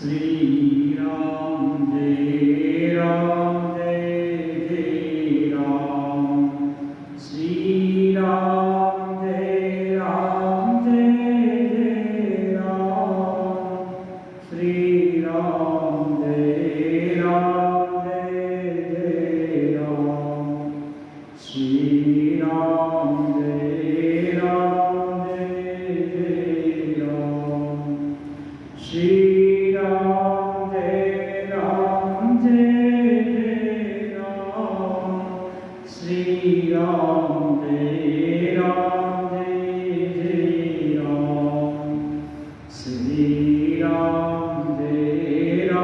श्री राम जय राम श्री राम जय राम श्री राम जय राम श्री राम जय राम श्री राम जय राम श्री राम जय राम श्री राम जय राम श्री राम जय राम श्री राम जय राम श्री राम जय राम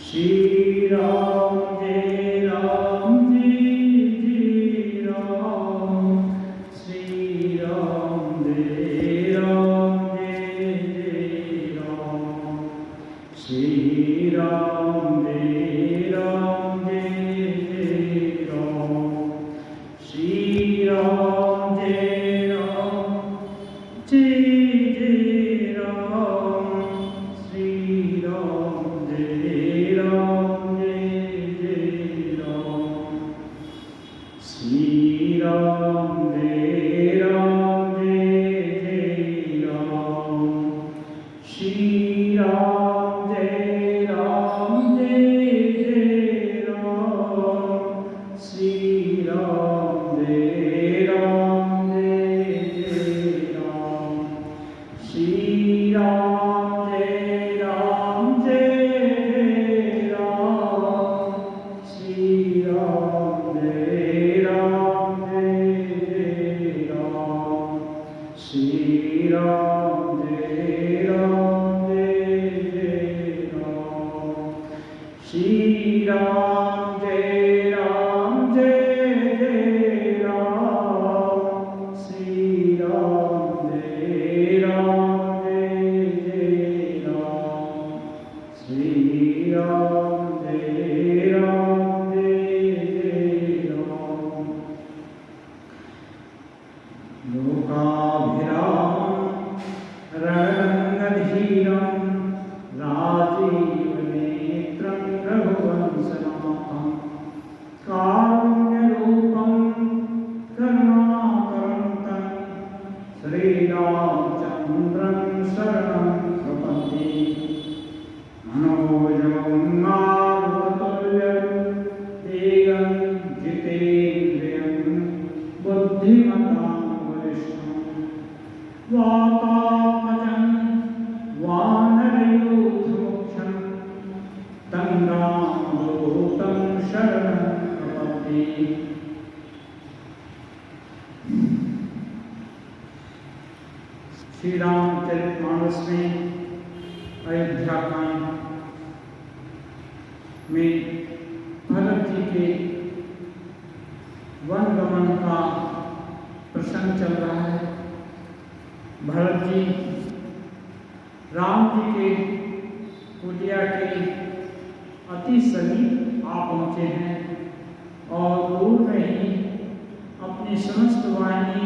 श्री राम जय राम श्री राम जय राम श्री राम जय राम श्री राम जय राम जय राम श्री राम जय राम श्री राम जय राम श्री राम जय राम श्री राम जय राम श्री राम जय राम श्री राम जय राम श्री राम जय राम श्री राम जय राम श्री राम जय राम श्री राम जय राम लोकाभिरामं रणरङ्गधीरं राजीवनेत्रं रघुवंशनाथं कारुण्यरूपं करुणाकरं श्रीरामचन्द्रं शरणं प्रपद्ये मनोजवं मारुततुल्यं तेजं जितेन्द्रियं बुद्धिमतां वरिष्ठं वातात्मजं वानरयूथमुख्यं तं रामदूतं शरणं प्रपद्ये। श्री रामचरितमानस में अयोध्या कांड में भरत जी के वन गमन का प्रसंग चल रहा है। भरत जी राम जी के कुटिया के अति समीप आ पहुँचे हैं और दूर में ही अपनी समस्त वाहिनी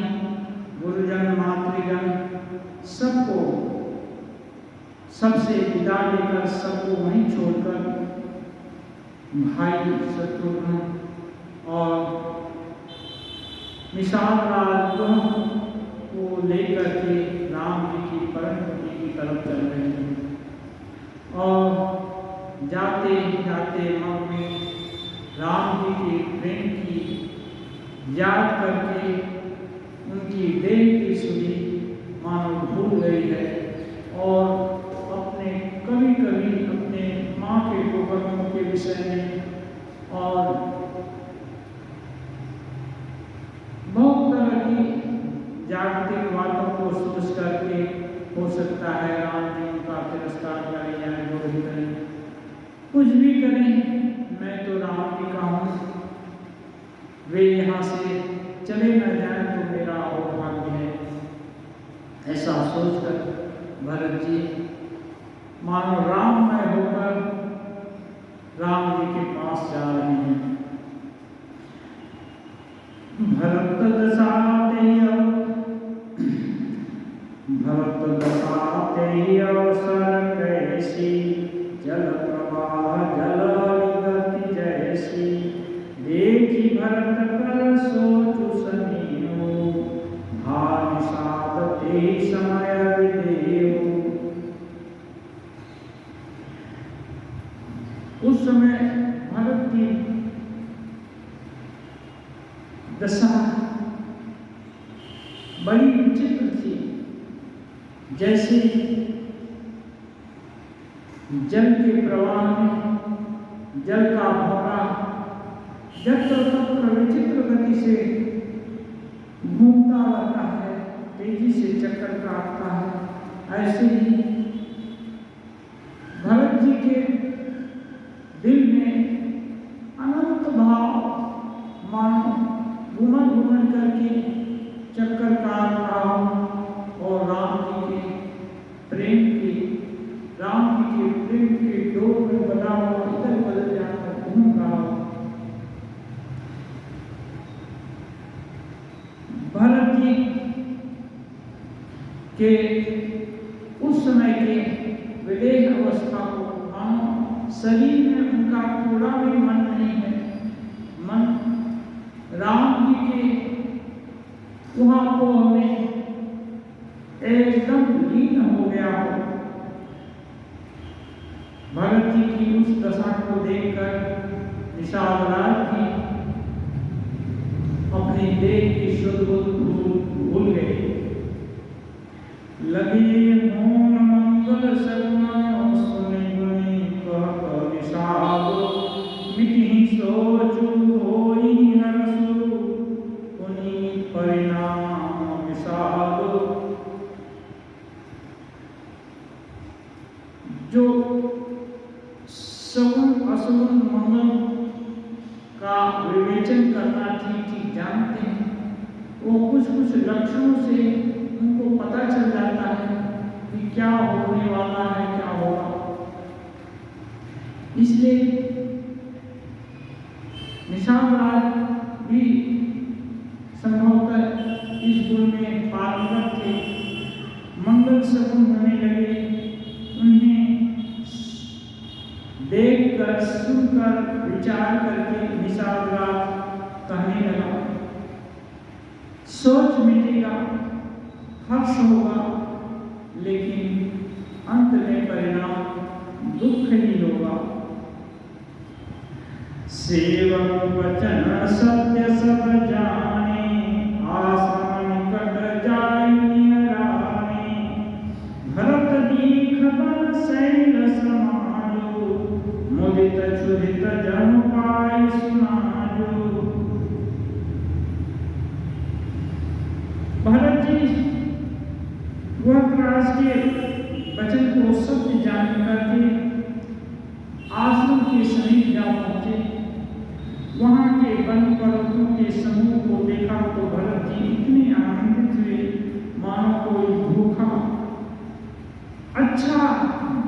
गुरुजन मातृगण सबको सबसे विदा लेकर सबको वहीं छोड़कर भाई शत्रुघ्न और निषाद राज को लेकर के राम जी की परम कुटी की तरफ चल रहे हैं और जाते जाते मन में राम जी के प्रेम की याद करके उनकी देह की सुधी मानो भूल गई है और अपने कभी कभी अपने माँ के कुकर्मों के विषय में और बहुत तरह की जागतिक बातों को सोच करके हो सकता है राम जी उनका तिरस्कार करें या विरोध करें, कुछ भी करें, मैं तो राम जी का हूँ। वे यहाँ से चले न जाए तो मेरा और भाग्य है। ऐसा सोचकर भरत जी मानो राममय होकर राम जी के पास जा रहे हैं। भरत दशाते अवसर कैसी, जल प्रवाह जल विगति जैसी, देखी भरत कर सोचु सनीयो, भानु साधते समय विदेयो। उस समय भरत की दशा बड़ी विचित्र थी। जैसे जल के प्रवाह में जल का भौरा जत्र तत्र विचित्र गति से घूमता रहता है, तेजी से चक्कर काटता है। ऐसे ही भरत जी के दिल में अनंत भाव मानो घूमन घूमन करके चक्कर काट रहा हूं और राम जी के प्रेम के डोर में बना हुआ इधर उधर जाकर घूम रहा हूं। भरत जी के उस समय के विदेह अवस्था को शरीर में उनका थोड़ा भी मन नहीं है। मन राम जी के उहापोह में एकदम लीन हो गया हो। भरत जी की उस दशा को देखकर निषाद जी अपनी देह की शुद्ध भूल गए। लगे मोन मंगल सगुन सुनि गुनि कहत निषाद, मिटहि सोचु होई हरसु पुनीत परिणाम विषाद। जो सगुन असगुन मंगल का विवेचन करना ठीक जानते हैं, वो कुछ लक्षणों से उनको पता चल जाता है कि क्या होने वाला है, क्या होगा। इसलिए निषाद भी संभवतः इस गुण में पारंगत थे। मंगल सगुन होने लगे, उन्हें देखकर सुनकर विचार करके निषाद कहने लगा, सोच मिटेगा, हर्ष होगा, लेकिन अंत में परिणाम दुख ही होगा। सेवक वचन सत्य सब जाने, आश्रम निकट जाय निहराने। भरत दीख बन शैल समाजो, मुदित क्षुधित जन पाय सुनाजो। भरत जी वह के वचन को सत्य जान करके आश्रम के समीप जा पहुंचे। वहां के वन पर्वतों के समूह को देखा तो भरत जी इतने आनंदित हुए मानो कोई भूखा अच्छा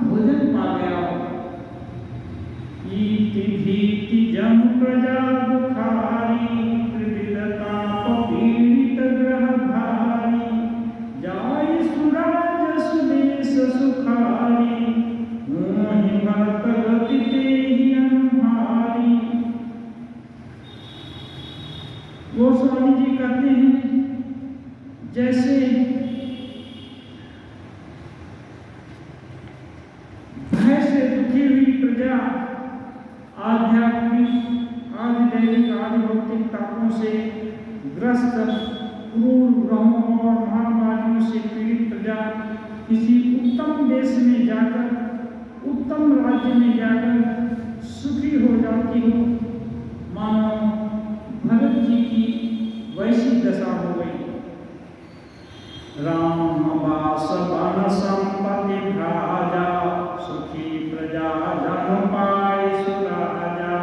भोजन पा गया हो। ईति भीति जम प्रजा दुखारी, त्रिविधता पीड़ित ग्रह भारी। जाय सुराज सुदेश सुखारी, मोहि भरत गति तेहि अनुहारी। गोस्वामी जी कहते हैं, जैसे भय से दुखी हुई प्रजा आध्यात्मिक आदि दैनिक आदि भौतिक तापों से ग्रस्त क्रूर ग्रहों और महामारियों से पीड़ित प्रजा किसी उत्तम देश में जाकर उत्तम राज्य में जाकर सुखी हो जाती हो, मानो भरत जी की वैसी दशा हो गई। राम वास वन संपत्ति भ्राजा, सुखी प्रजा जन पाय सुराजा।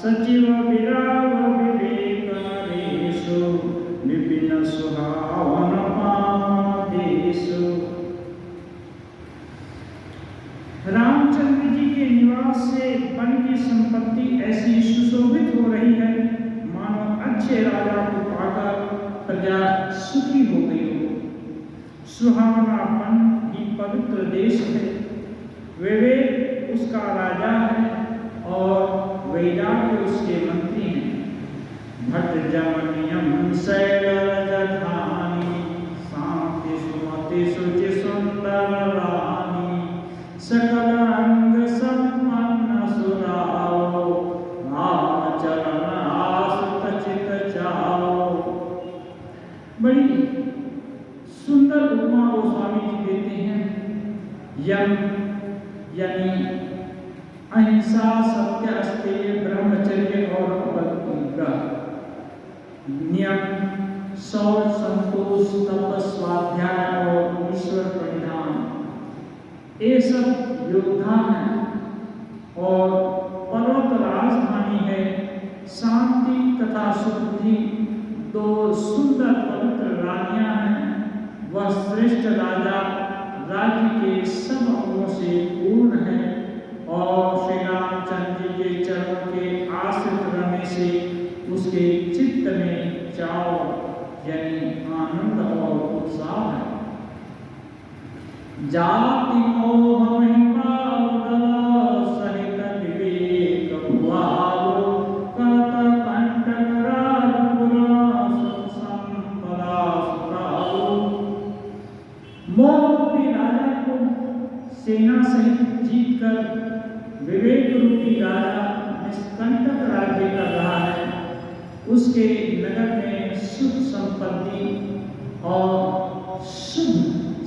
सचिव विराग विवेक नरेशु, वर्ष से वन की संपत्ति ऐसी सुशोभित हो रही है मानो अच्छे राजा को पाकर प्रजा सुखी हो गई हो। सुहावना वन ही पवित्र देश है, विवेक उसका राजा है और वैराग्य उसके मंत्री हैं। भट्ट जमनियम शैलरजधानी शांति सुमति शुचि सुंदर रानी सकल अंग सम्पन्न सुराओ राम चरण आसुत चित चाओ। बड़ी सुंदर उपमा गोस्वामी जी देते हैं। यम यानी अहिंसा, सत्य, अस्तेय, ब्रह्मचर्य और अपरिग्रह, नियम, शौच, संतोष, तप, स्वाध्याय और ईश्वर परिधान, ये सब योद्धा हैं। और पर्वत राजधानी है शांति तथा सुबुद्धि, दो सुंदर पवित्र रानियां हैं। वह श्रेष्ठ राजा राज्य के सब अंगों से पूर्ण है और श्री रामचंद्र जी के चरणों के आश्रित रहने से उसके चित्त में चाव यानी आनंद और उत्साह है। जाति मोह महिमा सहित विवेक भुआलो करत कंटक राजपुरा संपदा सुरालो। मोह रूपी राजा को सेना सहित जीतकर विवेक रूपी राजा निष्कंटक राज्य कर रहा है। उसके नगर में सुख संपत्ति और शुभ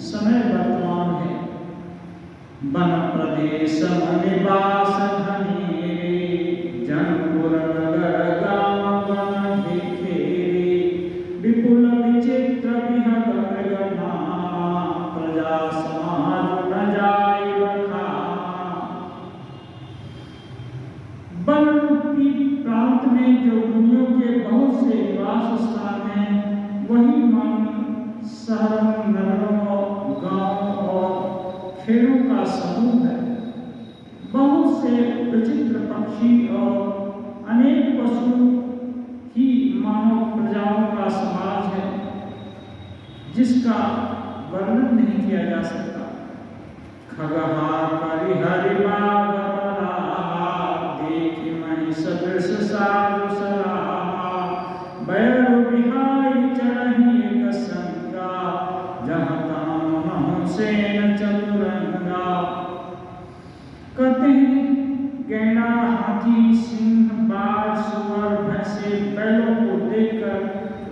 समय वर्तमान है। वन प्रदेश निवास धनेरे जनपुर नगर गांव वन घेरे विपुल विचित्र विहग मृगना प्रजा समाज न जाय बखाना। वन रूपी प्रांत में जो मुनियों के बहुत से निवास स्थान हैं, वही मन शहरों, नगरों, गांवों और खेलों का समूह है। बहुत से विचित्र पक्षी और अनेक पशु ही मानव प्रजाओं का समाज है, जिसका वर्णन नहीं किया जा सकता। खगहा परिहरिमा देखी मही सदृश साधु सराहा बैरु बिहाई चढ़ी एक संगा जहाँ ताम महु सेन चतुरंगा। कहते हैं गैंडा, हाथी, सिंह, बाघ, सुअर, भैंसे, बैलों को देखकर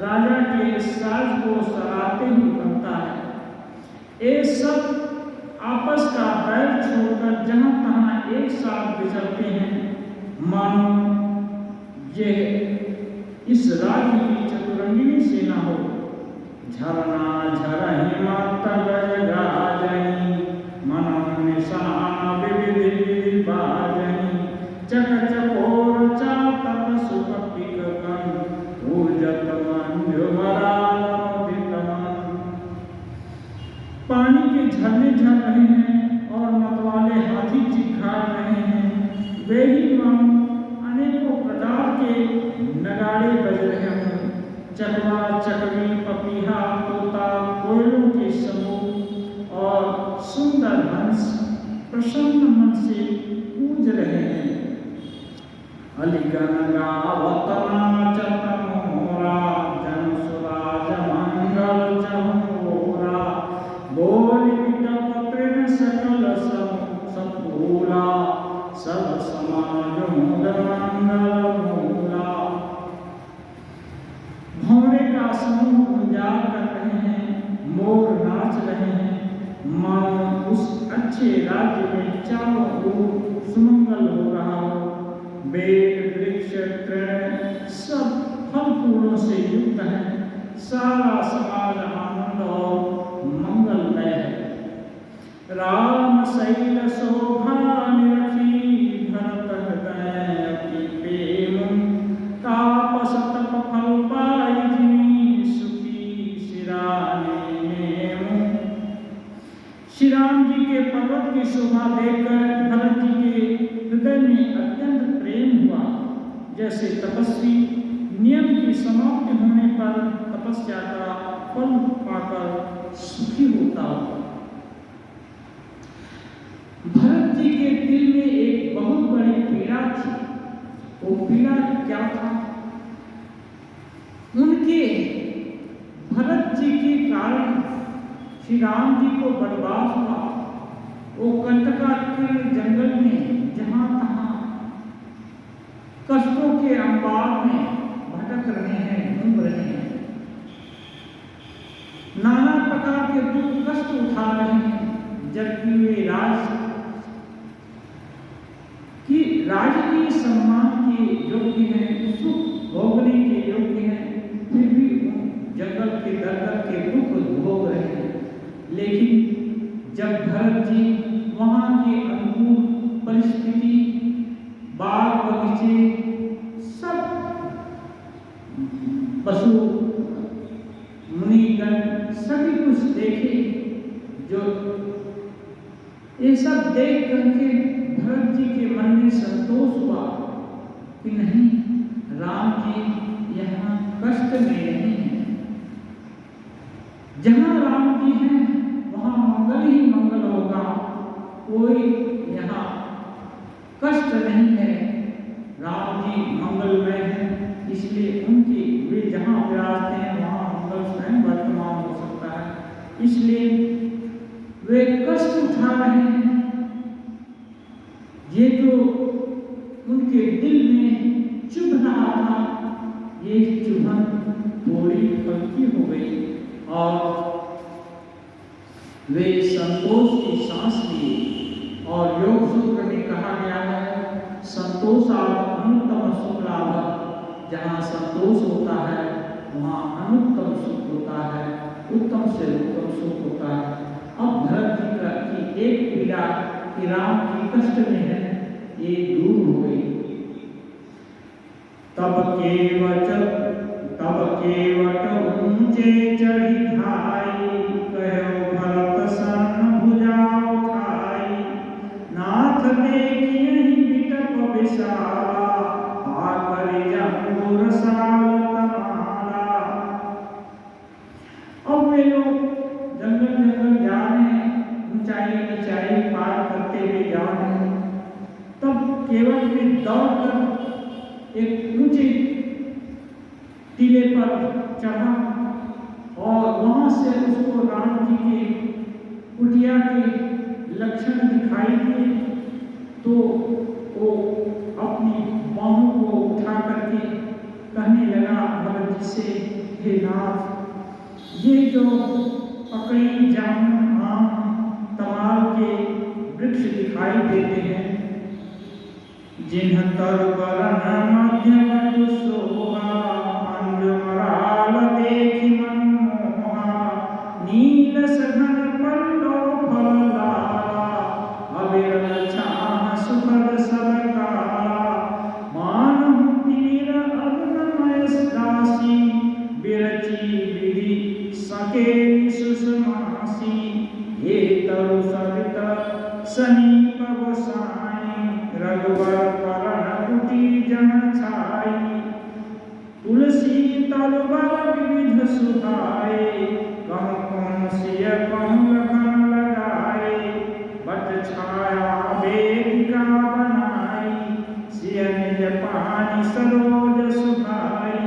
राजा के साज को सराहते ही बनता है। ये सब आपस का बैर छोड़कर जहाँ तहाँ एक साथ विचरते हैं, मानो ये इस राज्य की चतुरंगिनी सेना हो। झरना झरहि मत गज गाजहि मनन निशान विविध विविध बाजहि चक चकोर चातक सुख पिकन पूजत मंजु मराल मुदितमन। पानी के झरने झर रहे हैं और मतवाले हाथी चिल्ला रहे हैं। वे ही मानो अनेकों प्रकार के नगाड़े बज रहे हों। चकवा, चकवी, पपीहा, तोता, कोयलों के समूह और सुंदर हंस प्रसन्न मन से पूज रहे हैं। अलिगन गावत नाचत मोरा जन सुराज मंगल चहुरा बोल बिटप प्रेम सकल सपूरा सब समाज मंगल मूला। भौरे का समूह गुंजार कर रहे हैं, मोर नाच रहे हैं, मानो उस अच्छे राज्य में चारों ओर सुमंगल हो रहा हो। बेल, वृक्ष, तृण सब फल फूलों से युक्त हैं। सारा समाज आनंद और मंगलमय है। राम शैल शोभा निरखी भरत हृदय अति प्रेम तापस तप फल पाई जिनी सुखी शिराने नेम। श्री राम जी के पर्वत की शोभा देखकर भरत जी के हृदय जैसे तपस्वी नियम की समाप्ति होने पर तपस्या का फल पाकर सुखी होता हो। भरत जी के दिल में एक बहुत बड़ी पीड़ा थी। वो पीड़ा क्या था? उनके भरत जी के कारण श्री राम जी को वनवास हुआ। वो कंटका के जंगल में जहां तहां कष्टों के अंबार में भटक रहे हैं, घूम रहे हैं, नाना प्रकार के दुख कष्ट उठा रहे हैं, जबकि वे राजकीय सम्मान के योग्य हैं, सुख भोगने के योग्य हैं, फिर भी जंगल के दर के दुख भोग रहे हैं। लेकिन जब भरत जी वहां के अनुकूल परिस्थिति, बाग बगीचे, सब पशु मुनिगण सभी कुछ देखे, जो ये सब देख करके भरत जी के मन में संतोष हुआ कि नहीं, राम जी यहाँ कष्ट में नहीं है। जहाँ राम जी हैं वहाँ मंगल ही मंगल होगा, कोई यहाँ कष्ट नहीं है। राम जी मंगलमय हैं, इसलिए उनकी वे जहाँ विराजते हैं वहाँ मंगल स्वयं वर्तमान हो सकता है, इसलिए वे कष्ट उठा रहे हैं। ये जो उनके दिल में चुभ रहा था, ये चुभन थोड़ी हल्की हो गई और वे संतोष की सांस लिए। और योग सूत्र में कहा गया है, संतोषाद अनुत्तम सुख लाभ। जहाँ संतोष होता है वहाँ अनुत्तम सुख होता है, उत्तम से उत्तम सुख होता है। अब भरत जी की एक पीड़ा कि राम की कष्ट में है, ये दूर हो गई। तब केवट ऊंचे चढ़ी धाई, कहो भरत सन भुजा उठाई। नाथ देखियहि बिटप विशाला, आकर जंबुर साल तमाला। अब वे लोग जंगल जा रहे हैं, ऊंचाई पार करते हुए जा रहे हैं। तब केवट ने दौड़कर एक ऊंचे टीले पर चढ़ा और वहां से उसको राम जी के कुटिया के लक्षण दिखाई दिए, तो वो अपनी बाहों को उठा करके कहने लगा भरत जी से, हे नाथ, ये जो पकड़ी जामुन आम तमाल के वृक्ष दिखाई देते हैं, जिन्ह तरबरन मध्यम सोहा, अंजमराल देखि मन मोहा। नील सघन पल्लो फल लाला, अविरल छाह सुखद सब काला। मानहु तीर अरुणमय राशि, बिरची विधि सकेली सुषमासी। हे तरु सरित समीप गोसाई, रघुवर करण कुटी जन छाई। तुलसी तलवर विविध सुहाए, कहु कौन सिय कहु लखन लगाए। बट छाया वेदिका बनाई, सिय निज पानी सरोज सुखाई।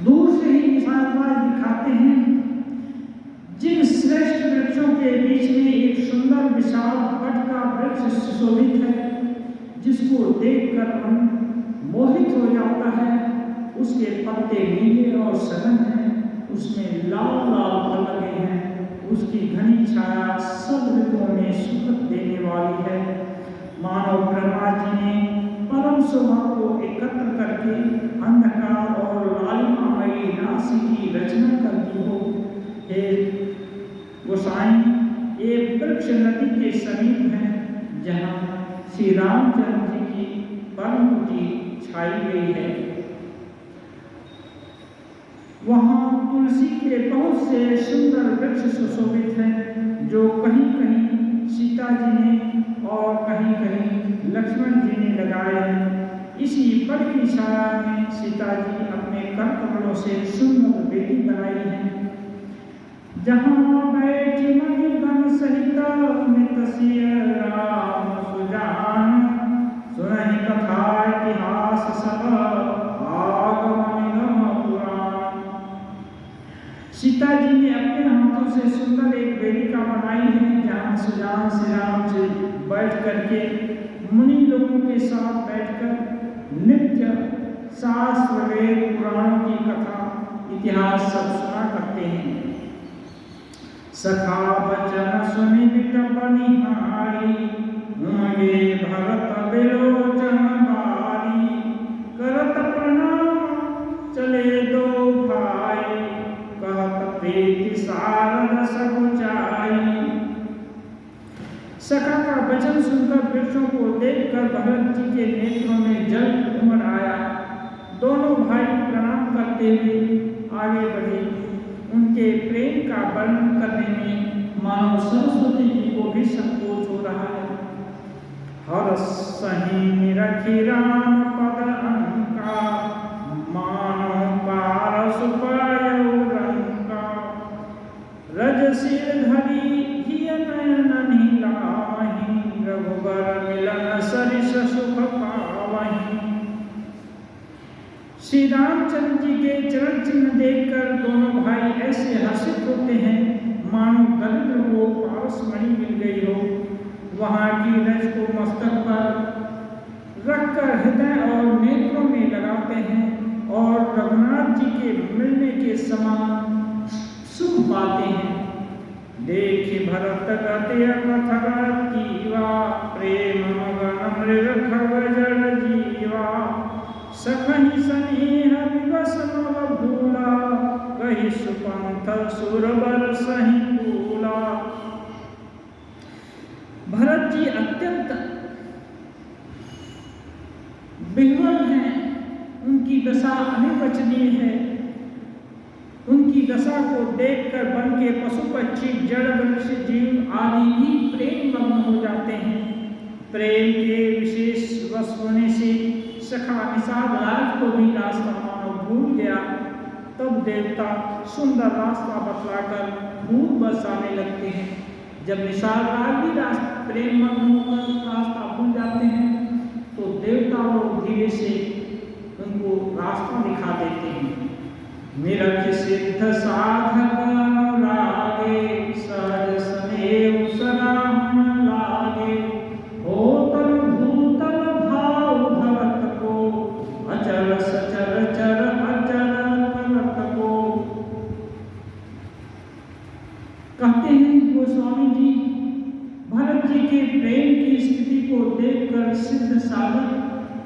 दूर से ही निशानबाज दिखाते हैं, जिन श्रेष्ठ वृक्षों के बीच में एक सुंदर विशाल वट का वृक्ष सुशोभित है, जिसको देखकर मन मोहित हो जाता है। उसके पत्ते नीले और सघन हैं, उसमें लाल लाल फल लगे हैं, उसकी घनी छाया सब ऋतुओं में सुख देने वाली है। मानव ब्रह्मा जी ने परम शोभा को एकत्र करके अंधकार और लालिमामयी राशि की रचना कर दी हो। हे गोसाई, ये वृक्ष नदी के समीप है, जहाँ श्री रामचंद्र जी की परम कुटी छाई गई है। वहाँ तुलसी के बहुत से सुंदर वृक्ष सुशोभित हैं, जो कहीं कहीं सीता जी ने और कहीं कहीं लक्ष्मण जी ने लगाए हैं। इसी पल की छाया में सीता जी अपने कर कमलों से सुंदर बेटी बनाई है। जहाँ बैठी मधुबन सहित नित सिय राम सुजान, सुनहि कथा इतिहास सब आगम निगम पुराण। सीता जी ने अपने हाथों से सुंदर एक वेदिका बनाई है, जहाँ सुजान श्री राम जी बैठ करके मुनि लोगों के साथ बैठकर नित्य शास्त्र वेद पुराणों की कथा इतिहास सब सुना करते हैं। सखा बचन सुनि बनिहारी, उमगे भरत बिलोचन बारी, करत प्रणाम चले दो भाई, कहत प्रीति सारद सकुचाई। सखा का वचन सुनकर वृक्षों को देखकर भरत जी के नेत्रों में जल उमड़ आया। दोनों भाई प्रणाम करते हुए आगे बढ़े। उनके प्रेम का वर्णन करने में मानो सरस्वती जी को भी संकोच हो रहा है। हर सही रखी राम पद अंका, मानो पारस पायो रंका, रजशील धरी हिय नयन नीलावहि, रघुबर मिलन सरिस सुख पावहि। श्री रामचंद्र जी के चरण चिन्ह देखकर दोनों भाई ऐसे हर्षित होते हैं मानो दरिद्र को पारसमणि मिल गई हो। वहाँ की रज को मस्तक पर रखकर हृदय और नेत्रों में लगाते हैं और रघुनाथ जी के मिलने के समान सुख पाते हैं। देखि भरत गति कथगत कीवा, प्रेम मगन मृग खगजर जीवा, सखहि सनेह विवश नव भूला, कहि सुपंथ सुरबर सहि भूला। भरत जी अत्यंत विह्वल हैं, उनकी दशा अनिर्वचनीय है। उनकी दशा को देखकर वन के पशु पक्षी जड़ वृक्ष जीव आदि भी प्रेम मग्न हो जाते हैं। प्रेम के विशेष वश होने से सखा निषाद राज को भी रास्ता मानो भूल गया। तब देवता सुंदर रास्ता बतलाकर भूत बरसाने लगते हैं। जब निषाद राज भी प्रेम मग्न होकर रास्ता भूल जाते हैं तो देवता लोग धीरे से उनको रास्ता दिखा देते हैं। निरख सिद्ध साधक अनुरागे, सहज स्नेह सराहन लागे, होतल भूतल भाव भरत को, अचल सचल चर अचल करत को। कहते हैं गोस्वामी जी, भरत जी के प्रेम की स्थिति को देखकर सिद्ध साधक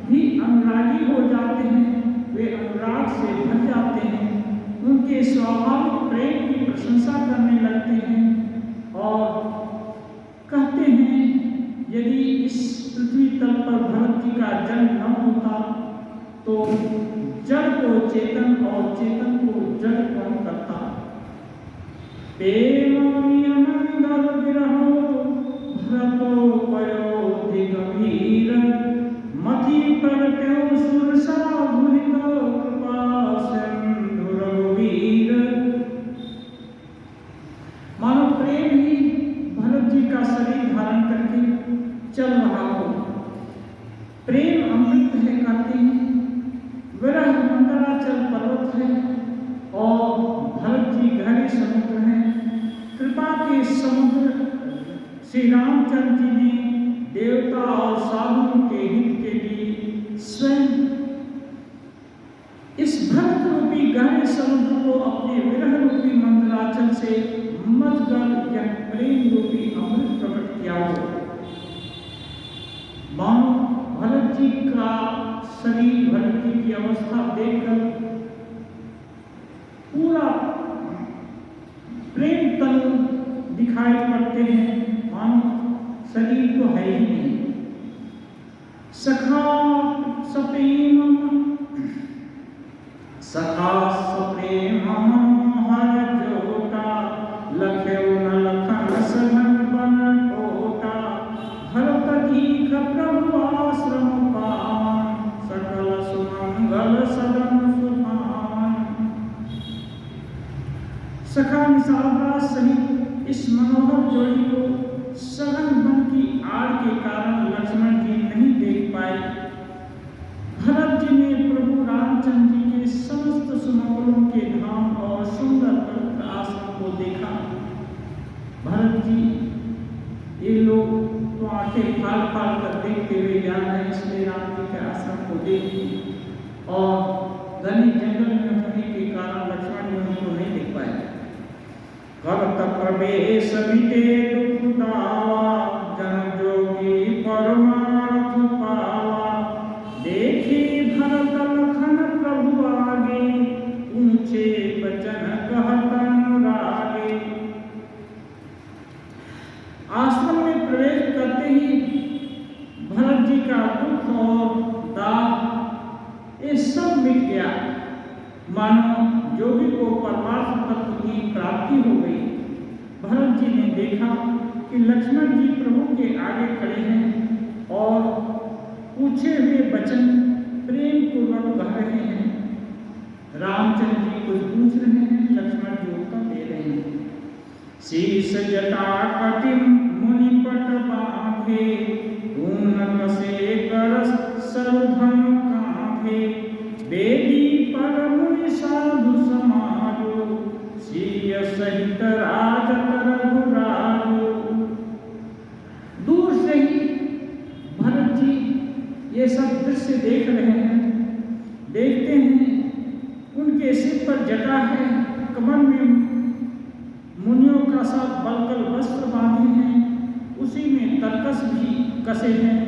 भी अनुरागी हो जाते हैं। वे अनुराग से भर जाते हैं, उनके स्वाभाविक प्रेम की प्रशंसा करने लगते हैं और कहते हैं यदि इस पृथ्वी तल पर भरत जी का जन्म न होता तो जड़ को चेतन और चेतन को जड़ कौन करता। मंदर विरहो भरतो पयोधि गंभीर, मति प्रगट्यो सुरसा भूरित कृपा सिंधु रघुवीर। मानो प्रेम ही भरत जी का शरीर धारण करके चल रहा हो। प्रेम अमृत है कहते हैं, विरह मंदराचल पर्वत है और भरत जी गहरे समुद्र हैं। कृपा के समुद्र श्री रामचंद्र जी ने देवता और साधुओं के हित के लिए स्वयं इस भरत रूपी गहरे समुद्र को अपने विरह रूपी मंदराचल से मजकर यह प्रेम रूपी अमृत प्रकट किया हो। मानो भरत जी का शरीर, भरत जी की अवस्था देखकर पूरा प्रेम तनु दिखाई पड़ते हैं, मानो शरीर तो है ही नहीं। सखा सप्रेम सखा सप्रेम हर जोटा, लख्यो न लखन सघन बन टोटा, भरत दीख प्रभु सखा निशालराज सहित इस मनोहर जोड़ी को सघन वन की आड़ के कारण लक्ष्मण जी नहीं देख पाए। भरत जी ने प्रभु रामचंद्र जी के समस्त सुमंगलों के धाम और सुंदर पवित्र आश्रम को देखा। भरत जी ये लोग तो आंखें फाड़ फाड़ कर देखते हुए जा रहे हैं, इसलिए राम जी के आश्रम को देखी और घने जंगल में होने के कारण लक्ष्मण जी उनको नहीं देख पाए। करत प्रवेश मिटे दुख दावा, जन जोगी परमार्थ पावा। देखी भरत लखन प्रभु आगे, ऊंचे बचन कहत अनुरागे। आश्रम में प्रवेश करते ही भरत जी का दुख और दाह ये सब मिट गया, मानो जोगी को परमार्थ तत्व की प्राप्ति हो गई। भरत जी ने देखा कि लक्ष्मण जी प्रभु के आगे खड़े हैं और पूछे हुए वचन प्रेम पूर्वक कह रहे हैं। रामचंद्र जी कुछ पूछ रहे हैं, लक्ष्मण जी उत्तर दे रहे हैं। शीश जटा कटिम मुनि पट बांधे, ऊन कसे कर सर्वधन कांधे। बेदी पर मुनि साधु समाजो, सिय सहित राजत रघुराजो। दूर से ही भरत जी ये सब दृश्य देख रहे हैं। देखते हैं उनके सिर पर जटा है, कमर में मुनियों का सा बलकल वस्त्र बांधे हैं, उसी में तरकस भी कसे हैं।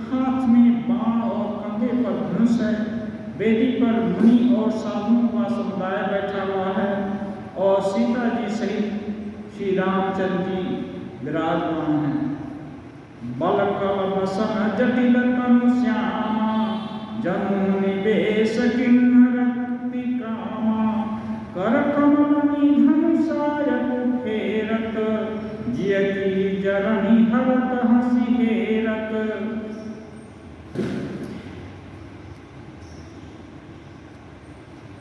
हाथ में बाण और कंधे पर धनुष है। वेदी पर मुनि और साधुओं का समुदाय बैठा हुआ है और सीता जी सहित श्री रामचंद्र जी विराजमान हैं। बलकल बसन जटिल तनु श्यामा, जनु निवेश किन्नर कामा। कर कमल निधन सायक फेरत, जिय की जरनी हरत हंसी हेरत।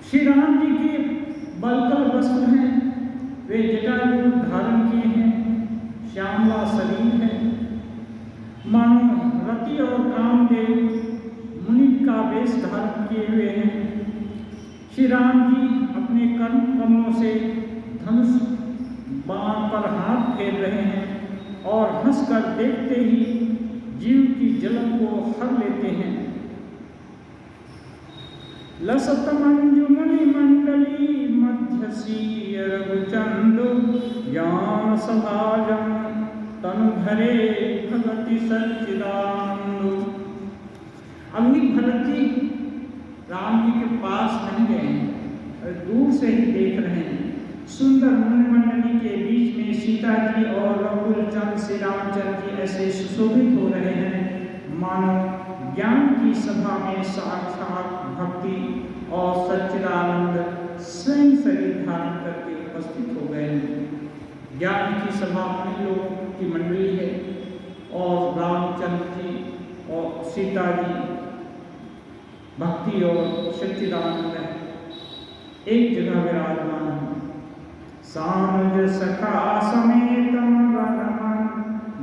श्री राम जी के बलकल वस्त्र हैं, वे जटाजूट धारण किए हैं, श्यामला शरीर है, मानो रति और कामदेव मुनि का वेश धारण किए हुए हैं। श्री राम जी अपने कर्म कमलों से धनुष बाण पर हाथ फेर रहे हैं और हंसकर देखते ही जीव की जलन को हर लेते हैं। लसत मंजु मुनि मंडली, मध्यसी रघुचंदु। ज्ञान सभाजन तनु धरे, भगति सच्चिदानंदु। अभी भरत जी राम जी के पास नहीं गए हैं, दूर से ही देख रहे हैं। सुंदर मुनि मंडली के बीच में सीता जी और रघुकुल चंद्र श्री रामचंद्र जी ऐसे सुशोभित हो रहे हैं, मानो ज्ञान की सभा में साक्षात भक्ति और सच्चिदानंद स्वयं शरीर धारण करके उपस्थित हो गए हैं। ज्ञान की सभा में लोगों की मंडली है और रामचंद्र जी और सीता जी भक्ति और सच्चिदानंद है, एक जगह विराजमान है। सानुज सखा समेत मगन,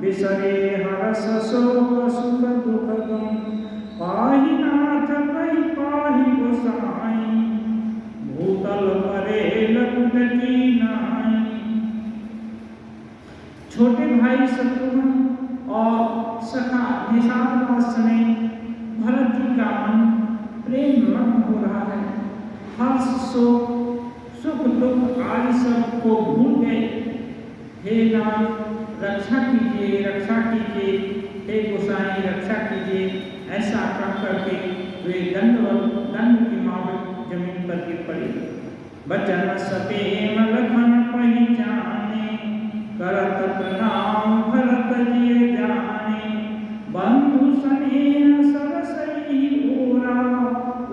बिसरे हरस शोक सुख दुख गम। पाहि नाथ कहि पाहि गोसाई, भूतल परे लकुट की नाई। छोटे भाई शत्रुघ्न और सखा निशालराज समेत भरत जी का मन प्रेम मग्न हो रहा है। हर्ष शोक सुख दुख आदि सब को भूल गए। हे नाथ रक्षा कीजिए, रक्षा कीजिए, हे गोसाई रक्षा कीजिए, ऐसा कह करके वे दंड की मावट जमीन पर गिर पड़े। बचन सपेम लखन पहिचाने, करत प्रणाम भरत जिय जाने। बंधु स्नेह सरसई ओरा,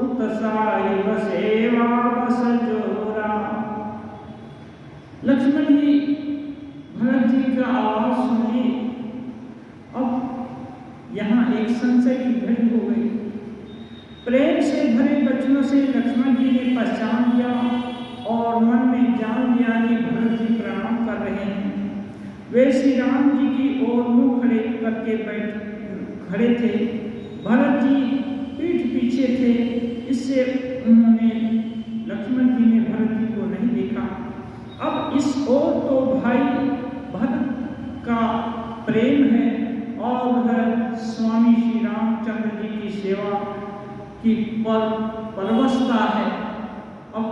उत्साही बसेवा बस जोरा। लक्ष्मण जी भरत जी का आवाज सुनी। अब यहाँ एक संशय की घड़ी हो गई। प्रेम से भरे वचनों से लक्ष्मण जी ने पहचान लिया और मन में जान लिया कि वे श्री राम जी की ओर मुंह खड़े करके खड़े थे। भरत जी पीठ पीछे थे, इससे उन्होंने लक्ष्मण जी ने भरत जी को नहीं देखा। अब इस ओर तो भाई भरत का प्रेम है और वह स्वामी श्री रामचंद्र जी की सेवा की परवशता है। अब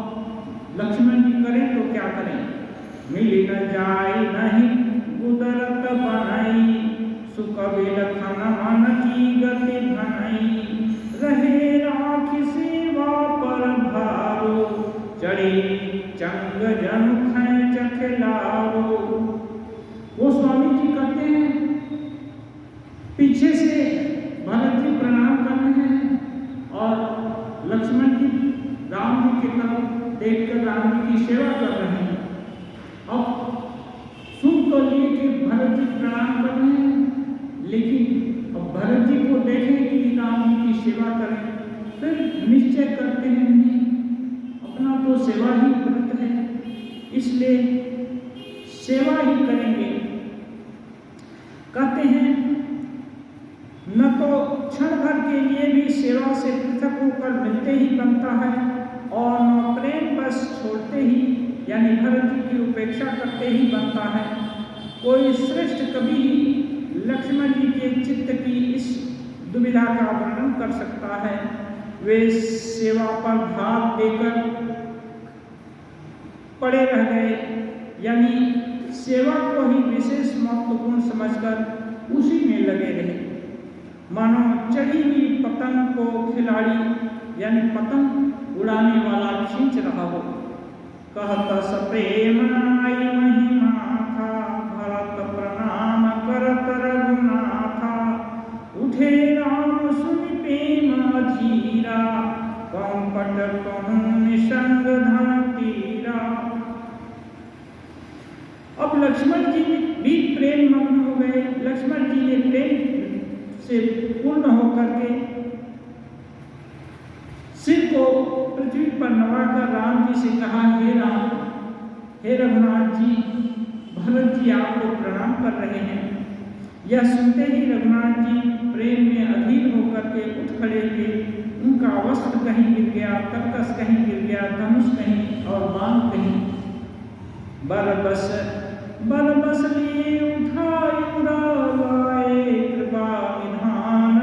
लक्ष्मण जी करें तो क्या करें? मिल न जाए नहीं उदरत बनाई, सुख विलखन मन की गति धनई, रहे राख सेवा पर भारो, चढ़ी चंग जन खेच खिलारो। वो स्वामी जी कहते हैं, पीछे से भरत जी प्रणाम कर रहे हैं और लक्ष्मण जी राम जी की तरफ देखकर राम जी की सेवा कर रहे हैं। अब सुन तो लिए कि भरत जी प्रणाम कर रहे हैं, लेकिन अब भरत जी को देखें कि राम जी की सेवा करें, फिर निश्चय करते हैं नहीं, अपना तो सेवा ही व्रत है, इसलिए सेवा ही करेंगे। कहते हैं न तो क्षण भर के लिए भी सेवा से पृथक होकर मिलते ही बनता है और न प्रेम बस छोड़ते ही यानी भरत जी की उपेक्षा करते ही बनता है। कोई श्रेष्ठ कवि ही लक्ष्मण जी के चित्त की इस दुविधा का वर्णन कर सकता है। वे सेवा पर भाव देकर पड़े रह गए, यानी सेवा को ही विशेष महत्वपूर्ण समझकर उसी में लगे रहे। मानो चढ़ी हुई पतंग को खिलाड़ी यानी पतंग उड़ाने वाला खींच रहा हो। कहता सप्रेम नाई महिमा था, भरत प्रणाम करत रघुनाथा, उठे राम सुनि प्रेम धीरा, कंपट कहूँ निसंग धन तीरा। अब लक्ष्मण जी भी प्रेम मग्न हो गए। लक्ष्मण जी ने प्रेम से पूर्ण होकर के सिर को पृथ्वी पर नवाकर राम जी से कहा, हे राम, हे रघुनाथ जी, भरत जी आपको प्रणाम कर रहे हैं। यह सुनते ही रघुनाथ जी प्रेम में अधीर होकर के उठ खड़े हुए। उनका वस्त्र कहीं गिर गया, तरकस कहीं गिर गया, धनुष कहीं और बाण कहीं। बरबस लिए उठाए उड़ाए कृपा निधान,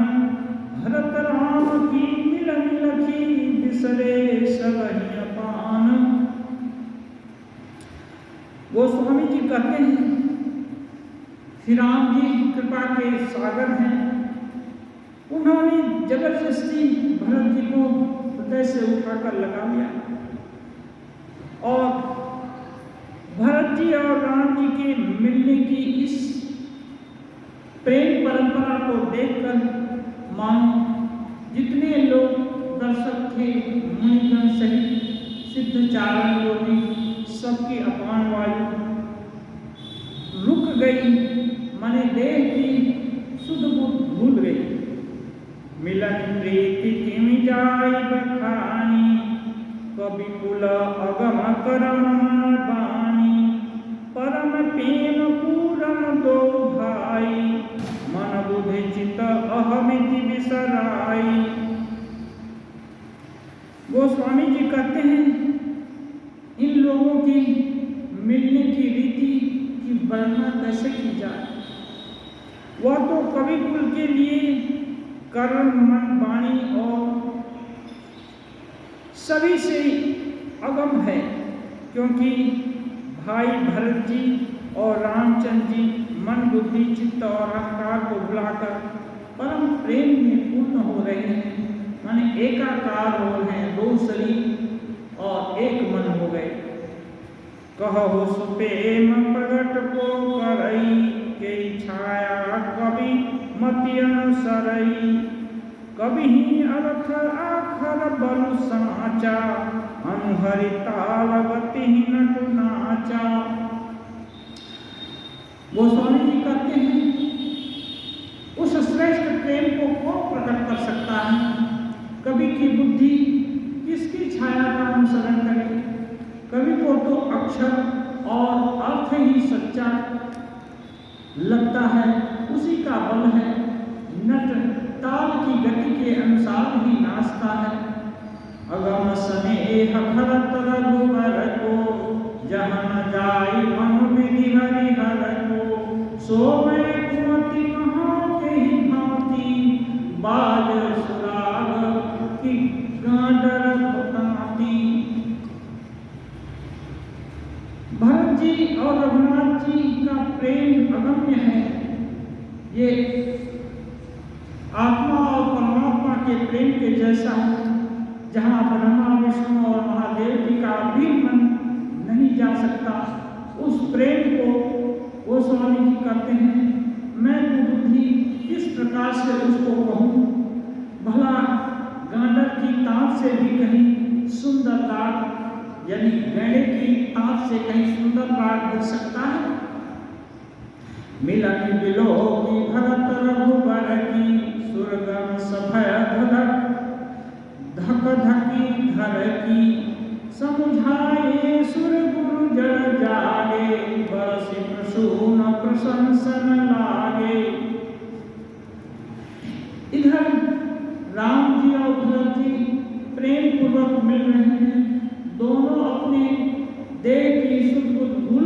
भरत राम की मिलन लखी बिसरे सबहि अपान। वो स्वामी जी कहते हैं, श्री राम जी कृपा के सागर हैं। उन्होंने जबरदस्ती भरत जी को हृदय से उठाकर लगा लिया और भरत जी और राम जी के मिलने की इस प्रेम परंपरा को देखकर मानो जितने लोग दर्शक थे, मुनिगण सहित सिद्धचारण योगी, सबकी अपान वायु रुक गई, माने देह की सुध बुध भूल गई। मिलन प्रीति तिमि जाय बखानी, कवि कुल अगम करम मन बानी, परम प्रेम पूरन दो भाई, मन बुद्धि चित अहमिति बिसराई। गोस्वामी जी कहते हैं, इन लोगों की मिलने की रीति की वर्णना कैसे की जाए। वह तो कवि कुल के लिए कर्म मन वाणी और सभी से अगम है, क्योंकि भाई भरत जी और रामचंद्र जी मन बुद्धि चित्त और अहंकार को भुलाकर परम प्रेम में पूर्ण हो रहे हैं, माने एकाकार हो रहे हैं, दो शरीर और एक मन हो गए। कहो सुप्रेम प्रगट को करई, के छाया कवि मति अनुसरई, कवि ही अर्थ आखर बलु समाचा, अनुहरि ताल गति नटु नाचा। गोस्वामी जी कहते हैं, उस श्रेष्ठ प्रेम को कौन प्रकट कर सकता है। कवि की बुद्धि किसकी छाया का अनुसरण करे। कवि को तो अक्षर और अर्थ ही सच्चा लगता है उसी का बल है। नट ताल की गति के अनुसार ही नाचता है। अगम स्नेह भरत रघुबर को, जहाँ न जाई मन विधि हरिहर को। सोवे कुमति कहाँ के ही भांति, बाज सुराग की गांडर बताती। भरत जी और रघुनाथ जी का प्रेम अगम्य है। ये आत्मा और परमात्मा के प्रेम के जैसा है, जहाँ ब्रह्मा विष्णु और महादेव जी का भी मन नहीं जा सकता। उस प्रेम को वो स्वामी जी कहते हैं, मैं बुद्धि किस प्रकार से उसको कहूँ। भला गांडर की ताक से भी कहीं सुंदर राग, यानी गैंडे की ताक से कहीं सुंदर राग बन सकता है। मिलन बिलो की भरत रघुबर की, सुरगम सभय धधक धक धकी धर की। समुझाए सुर गुरु जड़ जागे, बरसि प्रसून प्रशंसन लागे। इधर राम जी और भरत जी प्रेम पूर्वक मिल रहे हैं। दोनों अपने देह की सुख को भूल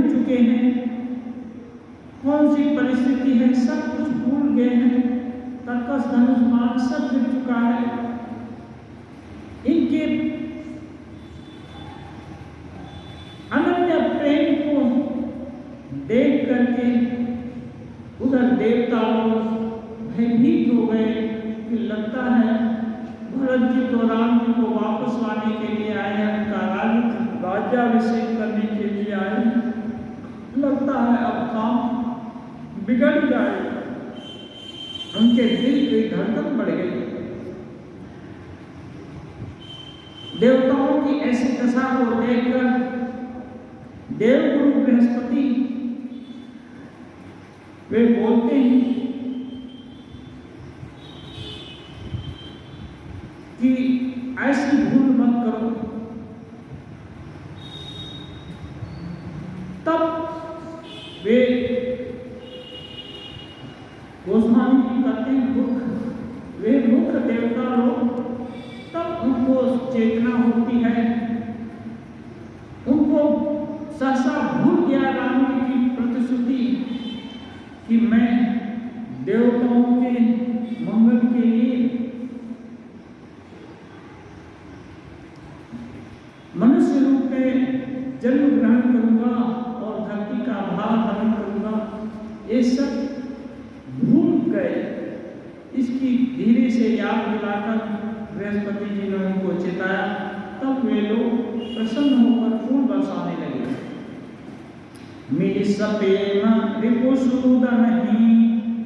चुके हैं। कौन सी परिस्थिति है, सब कुछ भूल गए हैं। तर्कस धनुष बाण सब गिर चुका है। इनके अनन्य प्रेम को देख करके उधर देवता लोग भयभीत हो गए कि लगता है भरत जी तो राम जी को वापस लाने के लिए आए हैं, उनका राज्याभिषेक करने के लिए आए हैं। लगता है अब काम बिगड़ जाएगा। उनके दिल की धड़कन बढ़ गई। देवताओं की ऐसी दशा को देखकर देवगुरु बृहस्पति वे बोलते हैं कि ऐसी भूल मत करो। तब वे गोस्वामी जी कहते हैं वे मुख्य देवता लोग, तब उनको चेतना होती है। उनको सहसा भूल गया राम जी की प्रतिश्रुति कि मैं देवताओं के मंगल के लिए मनुष्य रूप में जन्म ग्रहण करूंगा और धरती का भार धारण करूंगा। ये सब भूल गए। इसकी धीरे से याद दिलाकर बृहस्पति जी ने उनको चेताया। तब वे लोग प्रसन्न होकर फूल बरसाने लगे। मिली सपेम रिपुसूदन ही,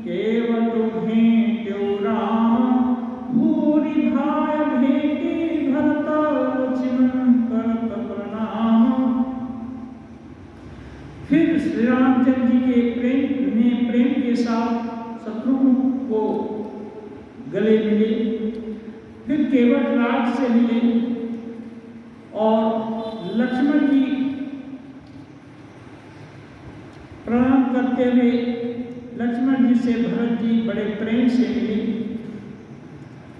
केवल भेंट्यो राम। भूरि भाय भेंटे भरत, लक्ष्मण करत प्रणाम। फिर श्री रामचंद्र जी के प्रेम के साथ शत्रुघ्न को गले मिले, फिर केवट राज से मिले और लक्ष्मण जी प्रणाम करते हुए लक्ष्मण जी से भरत जी बड़े प्रेम से मिले।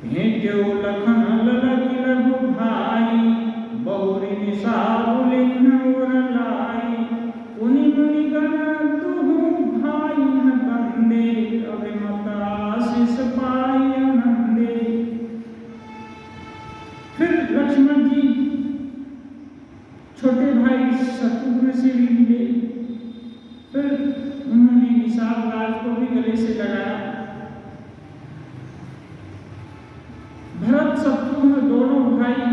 भेंट्यो लखन ललक लघु भाई, बहुरी निशा बुलिन्न उर लाई। उनि मुनि गण दुहु भाई न बंदे, अभिमत आशीष पाई आनंदे। फिर लक्ष्मण जी छोटे भाई शत्रुघ्न से भी मिले। फिर उन्होंने निषाद राज को भी गले से लगाया। भरत शत्रुघ्न दोनों भाई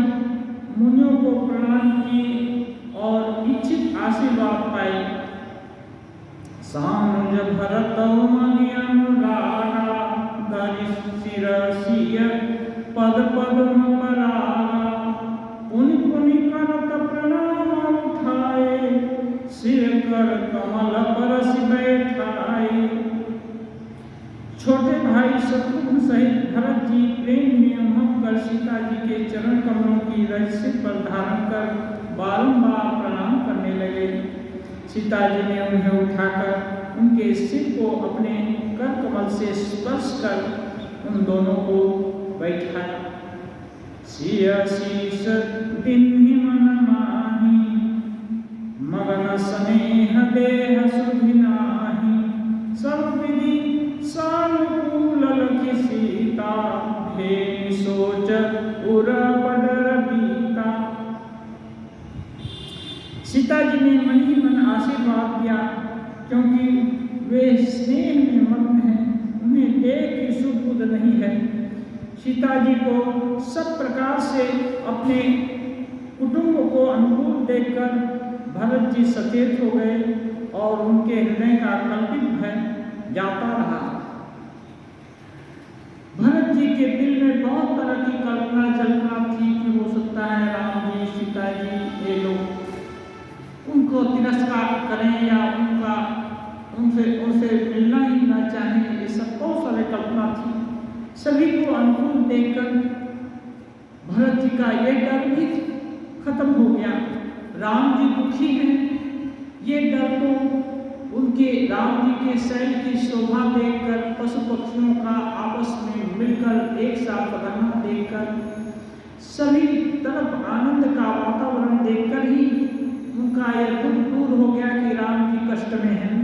मुनियों को प्रणाम किए और इच्छित आशीर्वाद पाए। सानुज भरत मनि अनुरागा, धरि शिरसिय पद पद्म परागा। पुनि पुनि करत प्रणाम उठाए, सिर कर कमल बरस बैठाए। छोटे भाई शत्रुघ्न सहित भरत जी प्रेम में उमंग कर सीता जी के चरण कमलों की रज पर धारण कर बारंबार प्रणाम करने लगे। सीता जी ने उन्हें उठाकर उनके सिर को अपने कर कमल से स्पर्श कर उन दोनों को बैठाया। सिया शीस दिन्हि मन माही, मगन स्नेह देह सुधि नाही। सब विधि सानुकूल लखि सीता, भेनि सोच उर बडर बीता। सीता जी ने मन ही मन आशीर्वाद दिया, क्योंकि वे स्नेह में मग्न हैं, उन्हें देह की सुबुध नहीं है। सीता जी को सब प्रकार से अपने कुटुंब को अनुकूल देखकर भरत जी सचेत हो गए और उनके हृदय का कल्पित भय जाता रहा। भरत जी के दिल में बहुत तरह की कल्पना चलना थी कि हो सकता है राम जी सीता जी ये लोग उनको तिरस्कार करें या उनसे मिलना ही ना चाहें। ये सब बहुत सारे कल्पना थी। सभी को अनुकूल देखकर भरत जी का ये डर भी खत्म हो गया। राम जी दुखी हैं, ये डर तो उनके राम जी के शैल की शोभा देखकर, पशु पक्षियों का आपस में मिलकर एक साथ रहना देखकर, सभी तरफ आनंद का वातावरण देखकर ही उनका यह दुख दूर हो गया कि राम जी कष्ट में हैं।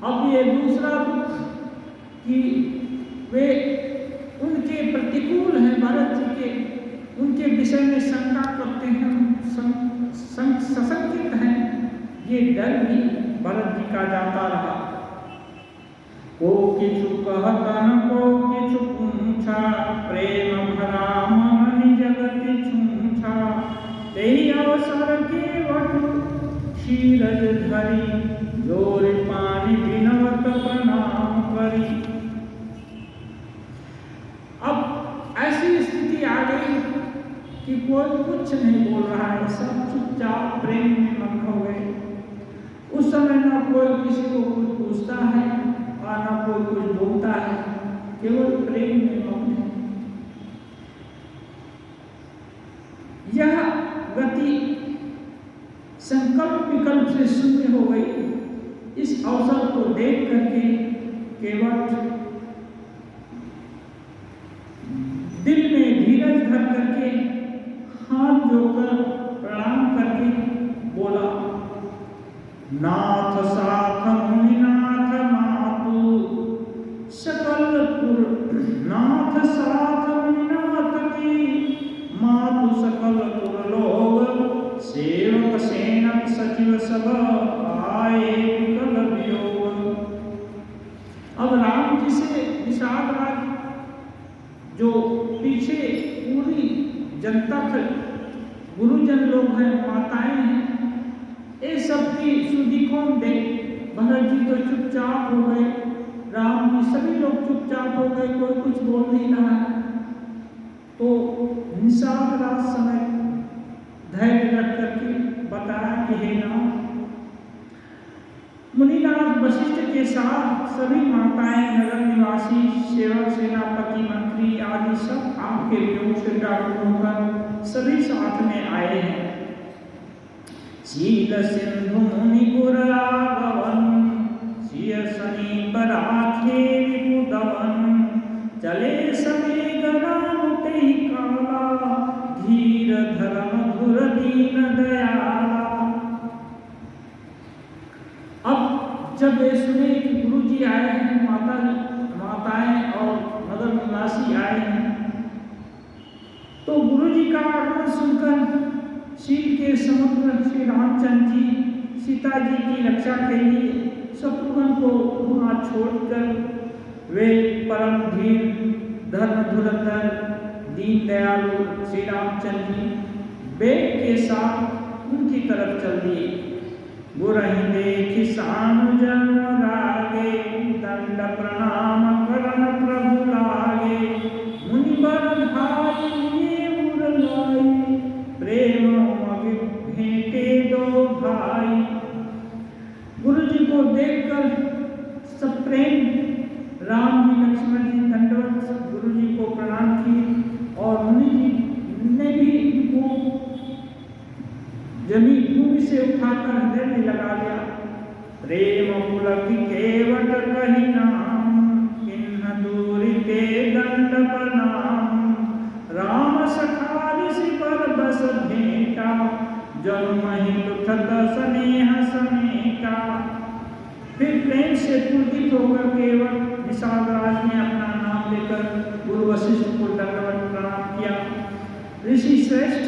अब ये दूसरा दुख कि वे उनके प्रतिकूल हैं, भरत जी के उनके विषय में शंका करते हैं, सशंकित हैं, ये डर भी भरत जी का जाता रहा। को किछु कहतन को किछु पूछा, प्रेम भरा मन जगति छूछा। तेहि अवसर के वटु क्षीरज धरी, जोर पानी बिनवत प्रणाम करी। अब ऐसी स्थिति आ गई कि कोई कुछ नहीं बोल रहा है, सब चुपचाप प्रेम में मग्न हो गए। उस समय ना कोई किसी को कुछ पूछता है और ना कोई कुछ बोलता है, केवल प्रेम में मग्न है। यह गति संकल्प विकल्प से शून्य हो गई। इस अवसर को देख करके केवट दिल में धीरज धर करके हाथ जोड़कर प्रणाम करके बोला, नाथ साथ मुनिनाथ मातु सकल पुर। नाथ साथ मुनिनाथ की मातु सकल पुर लोग, सेवक सेनक सचिव सब आए विकल वियोग। अब राम जी से निषाद राज जो पीछे पूरी जनता गुरुजन लोग हैं, माताएं हैं, ये सब की सुधि कौन दे। भरत जी तो चुपचाप हो गए, राम जी सभी लोग चुपचाप हो गए, कोई कुछ बोल नहीं रहा है। तो निषाद रात समय धैर्य रख करके बताया कि हे नाम, मुनिनाथ वशिष्ठ के साथ सभी माताएं, नगर निवासी, सेवक, सेनापति, मंत्री आदि सब आपके वियोग से व्याकुल होकर सभी साथ में आए हैं। शील सिंधु मुनि गुर राघवन, सिय समीप राखे विपुदवन। चले सवेग राम तेहि काला, धीर धर्म धुर दीन दयाला। अब जब ये सुने कि गुरु जी आए हैं, माताएं और नगर निवासी आए हैं, तो गुरु जी का आगमन सुनकर शील के समुद्र श्री रामचंद्र जी सीता जी की रक्षा के लिए शत्रुघ्न को वहां छोड़कर वे परम धीर, धर्म धुरंधर, दीन दयालु श्री रामचंद्र जी वेग के साथ उनकी तरफ चल दिए। गुरहि देखि सानुजन रागे, दंड प्रणाम करन प्रभु लागे। मुनि बर भाई ये उर लाई, प्रेम मग भेंटे दो भाई। गुरु जी को देखकर सब प्रेम, राम जी लक्ष्मण जी दंडवत गुरु जी को प्रणाम किए और मुनि जी ने भी उनको जमीन भूमि से उठाकर हृदय में लगा लिया। प्रेम पुलक केवट कही नाम, किन्ह दूरि ते दंड प्रणाम। राम सखा ऋषि पर बस भेंटा, जन्महि लुठत स्नेह समेटा। फिर प्रेम से पुलकित होकर केवट निषादराज ने अपना नाम लेकर गुरु वशिष्ठ को दंडवत प्रणाम किया। ऋषि श्रेष्ठ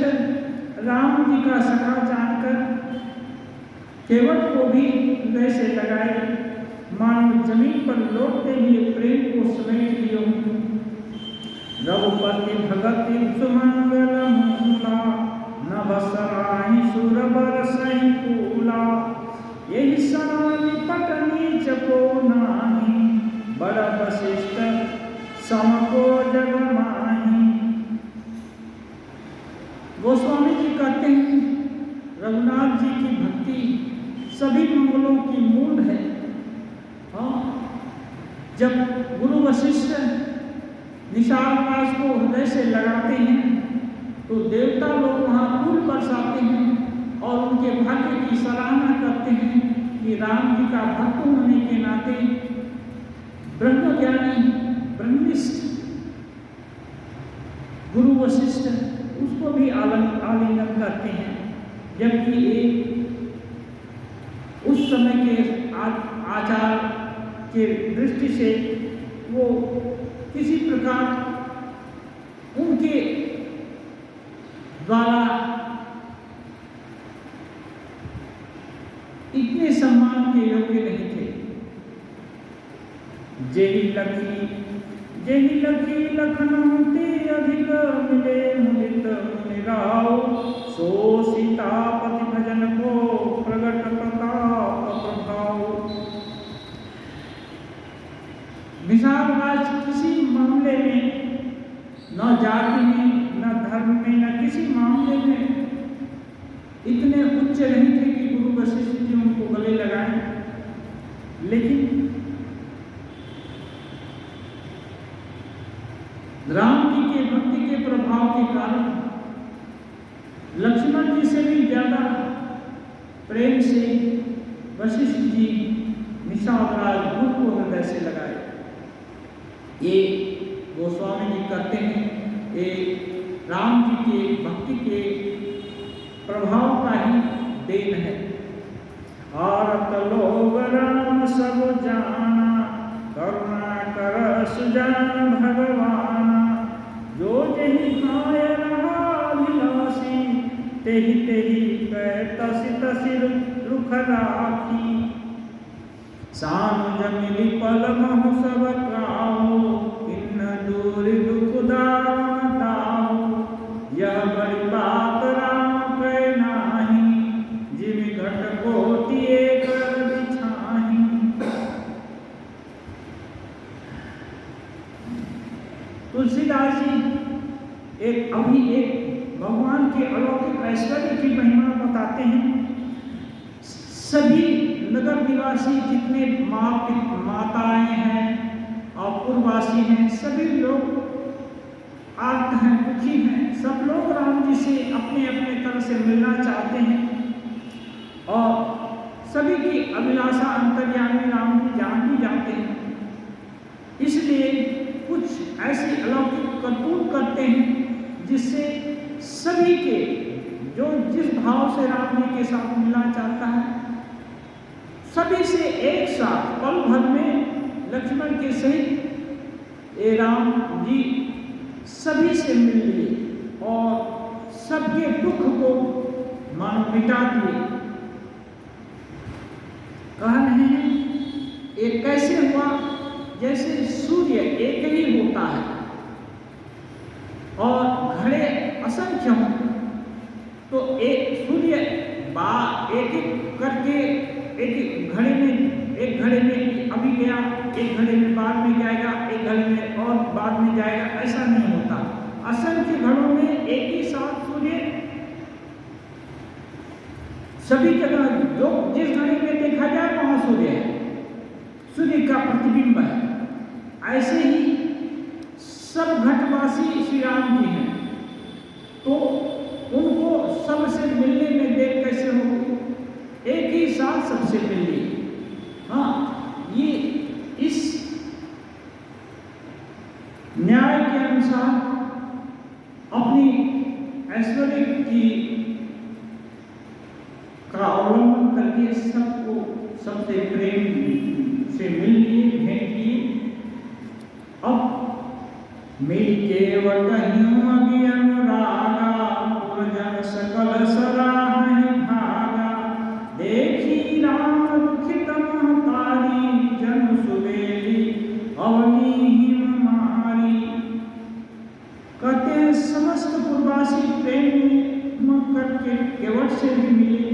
राम जी का सखा जानकर केवट को भी हृदय से लगाए, मानो जमीन पर लौटते हुए प्रेम को समेट लियो। रघुपति भगति सुमंगल मूला, नभसराहि सुर बरसहि फूला। यही समान पट नीच को नाही, बड़ वशिष्ठ सम को जग माही। गोस्वामी जी कहते हैं रघुनाथ जी की भक्ति सभी मंगलों की मूल है। हाँ, जब गुरु वशिष्ठ निषादराज को हृदय से लगाते हैं तो देवता लोग वहाँ फूल बरसाते हैं और उनके भाग्य की सराहना करते हैं कि राम जी का भक्त होने के नाते ब्रह्मज्ञानी ब्रह्मिष्ठ गुरु वशिष्ठ उसको भी आलिंगन करते हैं। जबकि एक उस समय के आचार के दृष्टि से वो किसी प्रकार उनके द्वारा इतने सम्मान के योग्य नहीं थे। जेहि लखी लखनऊ ते अधिक मिले मुदित मुनिराव, सो सीतापति भजन को प्रगट प्रताप प्रभाव। निषादराज किसी मामले में, न जाति में, न धर्म में, न किसी मामले में इतने उच्च नहीं थे कि गुरु वशिष्ठ जी उनको गले लगाएं, लेकिन राम जी के भक्ति के प्रभाव के कारण लक्ष्मण जी से भी ज्यादा प्रेम से वशिष्ठ जी निषादराज गुरु को हृदय से लगाए। ये गोस्वामी जी कहते हैं ये राम जी के भक्ति के प्रभाव का ही देन है। आरत लोग राम सब जाना, करुणा कर सुजान भगवान। जो जहि भाय रहा विलासी, तेहि तेहि कै तसि तसि रुख राखी। सानुज मिलि पल महु सब काहू, किन्ह दूरि दुख दारुण ताहू। यह बड़ी बात राम कै नाही, जिमि घट कोटि एक बिछाही। तुलसीदास जी एक भगवान के अलौकिक ऐश्वर्य की महिमा बताते हैं। सभी नगर निवासी जितने माताएं हैं और पुरवासी हैं, सभी लोग आर्त हैं, दुखी हैं। सब लोग राम जी से अपने अपने तरह से मिलना चाहते हैं और सभी की अभिलाषा अंतर्यामी राम जी जान भी जाते हैं। इसलिए कुछ ऐसी अलौकिक करतूत करते हैं जिससे सभी के जो जिस भाव से राम जी के साथ मिलना चाहता है, सभी से एक साथ पल भर में लक्ष्मण के सहित ये राम जी सभी से मिल लिए और सबके दुख को मान मिटा दिए। कह रहे हैं ये कैसे हुआ? जैसे सूर्य एक ही होता है और घड़े असंख्य हों, तो एक सूर्य एक एक करके एक घड़े में अभी गया, एक घड़े में बाद में जाएगा, एक घड़े में और बाद में जाएगा, ऐसा नहीं होता। असंख्य घड़ों में एक ही साथ सूर्य सभी जगह जो जिस घड़ी में देखा जाए वहां सूर्य है, सूर्य का प्रतिबिंब है। ऐसे ही सब घटवासी श्री राम जी हैं, तो उनको सबसे मिलने में देर कैसे होगी? एक ही साथ सबसे मिल ली। हाँ, ये इस न्याय के अनुसार अपनी ऐश्वर्य की का अवलंबन करके सबको सबसे प्रेम से मिल लिए, भेंट लिए। अब मेरी केवल कहीं अनुरागा पुरजन सकल सराहहि भागा देखी राम दुखित महतारी जन सुबेली अवनी हिम मारी। कहते हैं समस्त पूर्वासी प्रेम करके केवट से भी मिले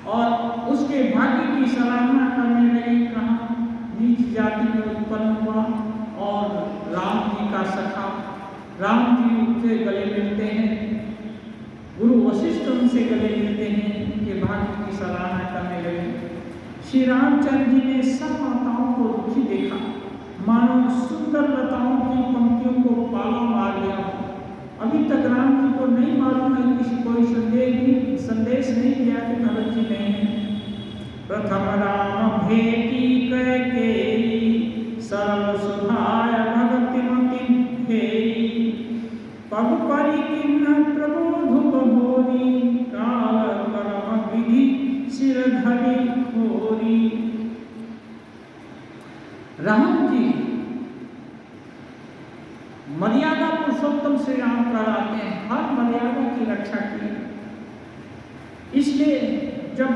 और उसके भाग्य की सराहना करने लगे। कहाँ नीच जाति में उत्पन्न हुआ और राम जी का सखा, राम जी उनसे गले मिलते हैं, गुरु वशिष्ठ उनसे गले मिलते हैं, उनके भाग्य की सराहना करने लगे। श्री रामचंद्र जी ने सब माताओं को दुखी देखा, मानो सुंदर लताओं की पंक्तियों को पाला मार गया। अभी तक राम जी को नहीं मालूम है, किसी कोई संदेश नहीं दिया कि भरत जी नहीं है। प्रथम राम भेटी कैकेयी सरल सुभाय भगति मति भेई पग परिकिन्न प्रबोध बहोरी काल कर्म विधि सिर धरि खोरी। राम जी मर्यादा पुरुषोत्तम श्री राम कहलाते हैं, हर मर्यादा की रक्षा की। इसलिए जब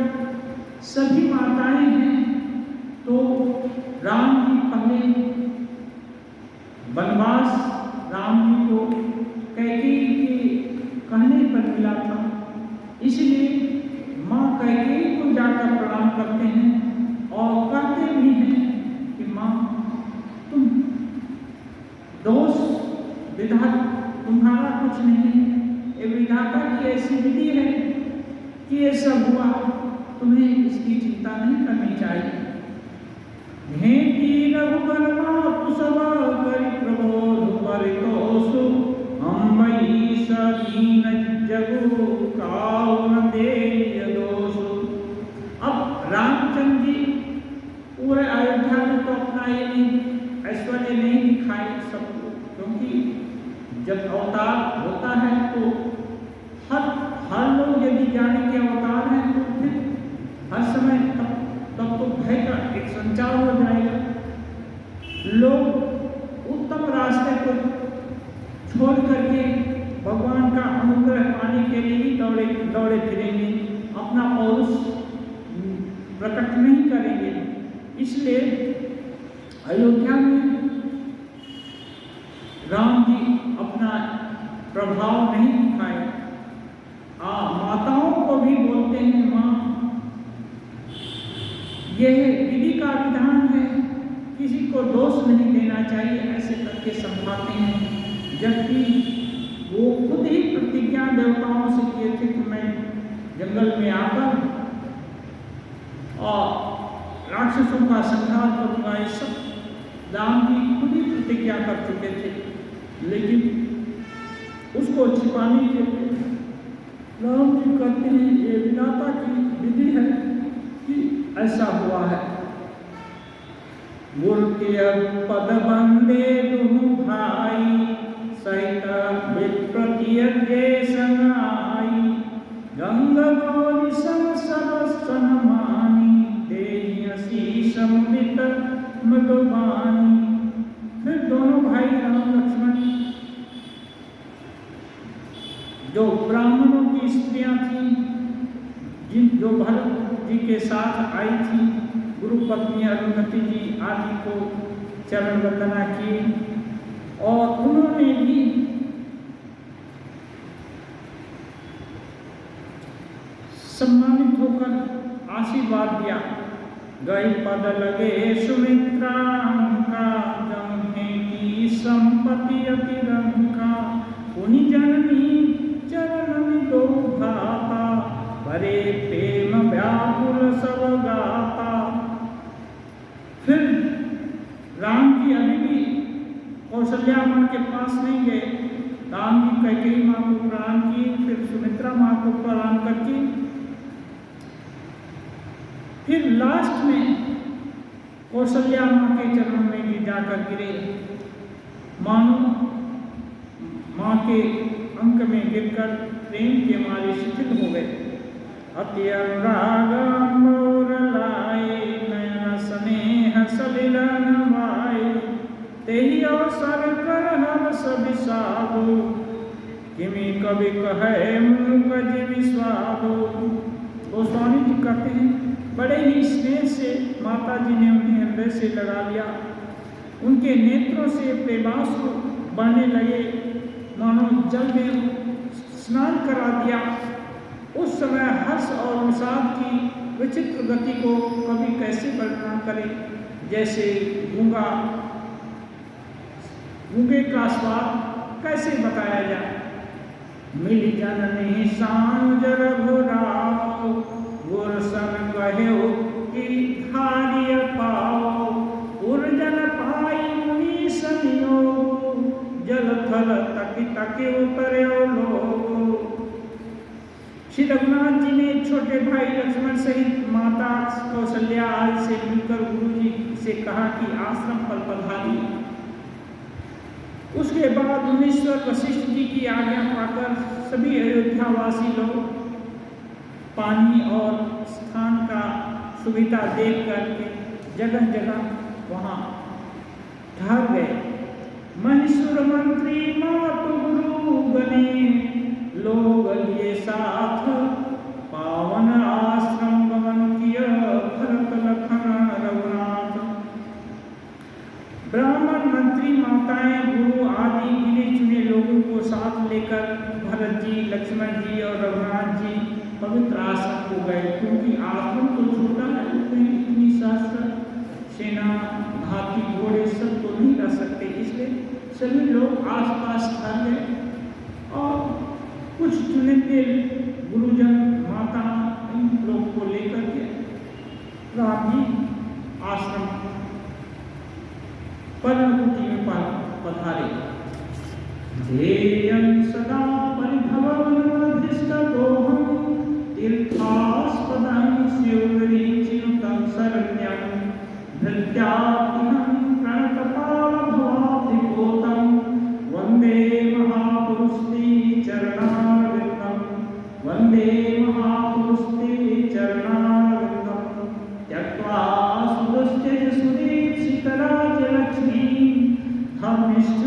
सभी माताएं हैं तो राम जी पहले वनवास राम जी को कैकेयी के कहने पर मिला था, इसलिए माँ कैकेयी को जाकर प्रणाम करते हैं और कहते भी हैं कि माँ तुम दोष विधा तुम्हारा कुछ नहीं है, ये विधाता की ऐसी विधि है कि ये सब हुआ, तुम्हें इसकी चिंता नहीं करनी चाहिए। भेंटी रघुबर मातु सब करि प्रबोध परितोषु अम्बई सदीन जगु काऊ न देय दोषु। अब रामचंद्र जी पूरे अयोध्या में तो अपना ये ऐश्वर्य नहीं दिखाए सबको, क्योंकि जब अवतार होता है तो हर लोग यदि जाने के अवतार हैं तो फिर हर समय तब तो भय का एक संचार हो जाएगा। लोग उत्तम रास्ते को छोड़ करके भगवान का अनुग्रह पाने के लिए ही दौड़े फिरेंगे, अपना पौरुष प्रकट नहीं करेंगे। इसलिए अयोध्या में राम जी अपना प्रभाव नहीं दिखाए। माताओं को भी बोलते हैं माँ यह विधि का विधान है, किसी को दोष नहीं देना चाहिए, ऐसे करके समझाते हैं। जबकि वो खुद ही प्रतिज्ञा देवताओं से किए थे कि मैं जंगल में आकर और राक्षसों का संहार करूंगा, ये सब राम जी खुद ही प्रतिज्ञा कर चुके थे, लेकिन उसको छिपाने के लिए राम जी कहते हैं ये विधाता की विधि है कि ऐसा हुआ है। गुरु के पद बंदे दुहु भाई सहित विप्रतियज्ञे संगाई गंग गौरी संग सब सनमानी देहि असीस अमृत मधुबानी। फिर दोनों भाई राम लक्ष्मण जो ब्राह्मणों की स्त्रियां थी, जो भरत जी के साथ आई थी, गुरु पत्नी अरुंधति जी आदि को चरण वंदना की और उन्होंने भी सम्मानित होकर आशीर्वाद दिया। गई पद लगे सुमित्रा का जम्हे की संपत्ति अतिरंका पुनि जननी चरण दो भाता भरे प्रेम व्याकुल सब गाता। फिर राम जी अभी भी कौशल्या माँ के पास नहीं गए, राम जी कैकेयी माँ को प्रणाम किए, फिर सुमित्रा माँ को प्रणाम करके फिर लास्ट में कौशल्या माँ के चरणों में भी जाकर गिरे, मानो माँ के अंक में गिरकर प्रेम के मारे शिथिल हो गए। अति अनुराग मोर लाए, नयन स्नेह सलिल नवाए, तेहि अवसर कर हर्ष विषादो, किमि कवि कहे मूक विस्वादो। गोस्वामी जी कहते हैं, बड़े ही स्नेह से माता जी ने उन्हें हृदय से लगा लिया, उनके नेत्रों से प्रेमाश्रु बहने लगे, मानो जल में स्नान करा दिया। उस समय हर्ष और विषाद की विचित्र गति को कवि कैसे वर्णन करे, जैसे गूंगे का स्वाद कैसे बताया जाए। मिली जननी सांझ रघुराव, गुर सन कहो कि धारिय पाओ, उर्जन पाई मुनि सनियो, जल थल तकी तकी उतर्यो लोग। श्री रघुनाथ जी ने छोटे भाई लक्ष्मण सहित माता कौशल्या आदि से मिलकर गुरु जी से कहा कि आश्रम पर पधारिए। उसके बाद मुनीश्वर वशिष्ठ जी की आज्ञा पाकर सभी अयोध्यावासी लोग पानी और स्थान का सुविधा देख करके जगह जगह वहाँ ठहर गए। महिषुर मंत्री मातु गुरु गणे, लोग लिए साथ पावन आश्रम गमन किया, भरत लखन रघुनाथ। ब्राह्मण मंत्री माताएं गुरु आदि गिने चुने लोगों को साथ लेकर भरत जी, लक्ष्मण जी और रघुनाथ जी पवित्र आश्रम को गए, क्योंकि आश्रम तो छोटा है, उसमें इतनी शास्त्र सेना हाथी घोड़े सब तो नहीं रह सकते, इसलिए सभी लोग आसपास ठहर गए और कुछ चुनिंदे गुरुजन माता इन लोग को लेकर के राम जी आश्रम पर्णकुटी में पधारे। ध्येयं सदा परिभवमधिष्ठतोऽहं, तीर्थास्पदं स्युरिचिनुतं शरण्यं, धृत्यात्मनं प्रणतपालभवाब्धिपोतं, वन्दे महापुरुषते चरणारविन्दं, वन्दे महापुरुषते चरणारविन्दं। त्यक्त्वा सुदुस्त्यज सुदीप्सितराजलक्ष्मीं, धर्मिष्ठ